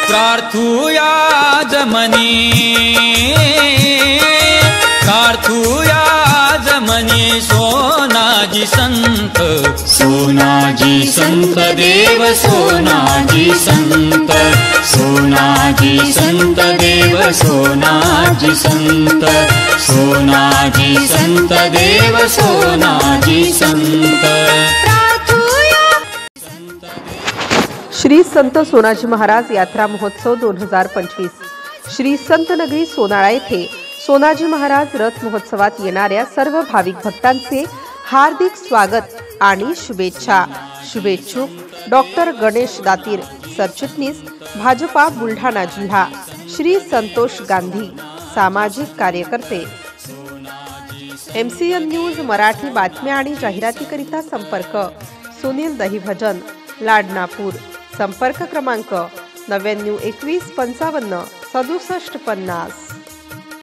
प्रार्थूया जमनी सोनाजी संत देव सोनाजी संत देव सोनाजी संत देव सोनाजी संत। श्री संत सोनाजी महाराज यात्रा महोत्सव 2025 श्री संत नगरी सोनाळा येथे सोनाजी महाराज रथ महोत्सवात येणाऱ्या सर्व भाविक भक्तांचे हार्दिक स्वागत आणि शुभेच्छा। शुभेच्छुक डॉक्टर गणेश दातीर, सरचिटणीस भाजपा बुलढाणा जिल्हा, श्री संतोष गांधी, सामाजिक कार्यकर्ते। MCN न्यूज मराठी बातम्या आणि जाहिरातीकरिता संपर्क सुनील दहीभजन, लाडनापूर। संपर्क क्रमांक 99 21 55 67 50।